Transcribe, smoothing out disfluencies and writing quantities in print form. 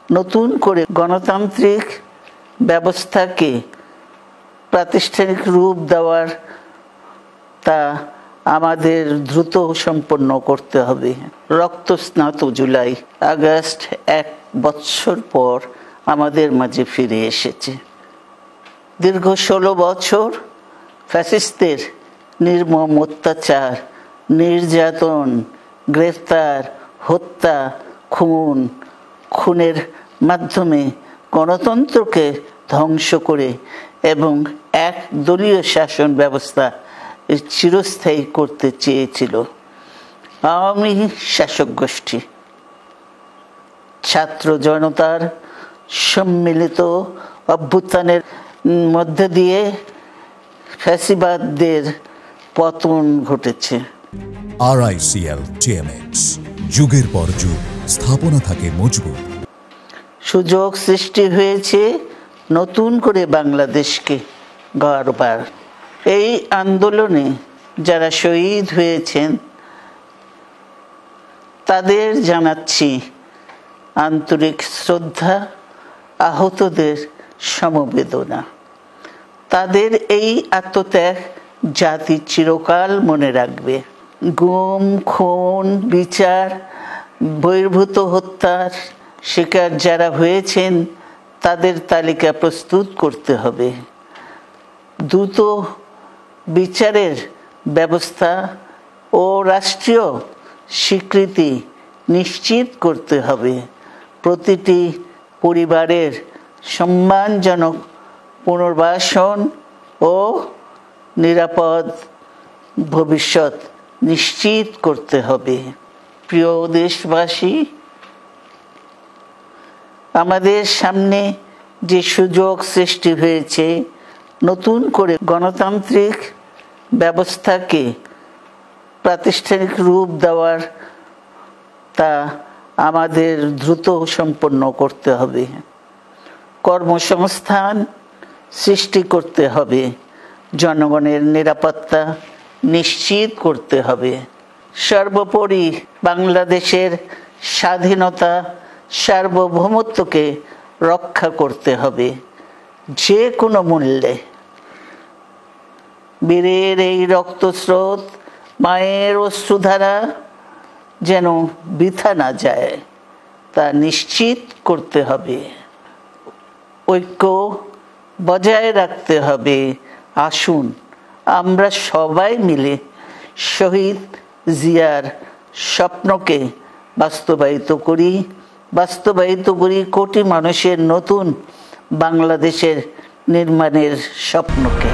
নতুন করে গণতান্ত্রিক ব্যবস্থাকে প্রাতিষ্ঠানিক রূপ দেওয়ার তা আমাদের দ্রুত সম্পন্ন করতে হবে। রক্তস্নাত জুলাই আগস্ট 1 বছর পর আমাদের মাঝে ফিরে এসেছে। দীর্ঘ 16 বছর ফ্যাসিস্টদের নির্মম অত্যাচার, নির্যাতন, গ্রেফতার, হত্যা, খুনের মাধ্যমে গণতন্ত্রকে ধ্বংস করে এবং এক দলীয় শাসন ব্যবস্থা চিরস্থায়ী করতে চেয়েছিল আওয়ামী শাসক গোষ্ঠী। ছাত্র জনতার সম্মিলিত অভ্যুত্থানের মধ্যে দিয়ে ফ্যাসিবাদদের পতন ঘটেছে। RICL TMX, যুগের পর যুগ স্থাপনা থাকে মজবুত। সুযোগ সৃষ্টি হয়েছে নতুন করে বাংলাদেশকে গড়বার। এই আন্দোলনে যারা শহীদ হয়েছেন তাদের জানাচ্ছি আন্তরিক শ্রদ্ধা, আহতদের সমবেদনা। তাদের এই আত্মত্যাগ জাতি চিরকাল মনে রাখবে। গুম, খুন, বিচার বহির্ভূত হত্যার শিকার যারা হয়েছেন তাদের তালিকা প্রস্তুত করতে হবে। দ্রুত বিচারের ব্যবস্থা ও রাষ্ট্রীয় স্বীকৃতি নিশ্চিত করতে হবে। প্রতিটি পরিবারের সম্মানজনক পুনর্বাসন ও নিরাপদ ভবিষ্যৎ নিশ্চিত করতে হবে। প্রিয় দেশবাসী, আমাদের সামনে যে সুযোগ সৃষ্টি হয়েছে নতুন করে গণতান্ত্রিক ব্যবস্থাকে প্রাতিষ্ঠানিক রূপ দেওয়ার তা আমাদের দ্রুত সম্পন্ন করতে হবে। কর্মসংস্থান সৃষ্টি করতে হবে, জনগণের নিরাপত্তা নিশ্চিত করতে হবে। সর্বোপরি বাংলাদেশের স্বাধীনতা, সার্বভৌমত্বকে রক্ষা করতে হবে যে কোনো মূল্যে। বীরের এই রক্তস্রোত, মায়ের অশ্রুধারা যেন বৃথা না যায় তা নিশ্চিত করতে হবে। ঐক্য বজায় রাখতে হবে। আসুন আমরা সবাই মিলে শহীদ জিয়ার স্বপ্নকে বাস্তবায়িত করি কোটি মানুষের নতুন বাংলাদেশের নির্মাণের স্বপ্নকে।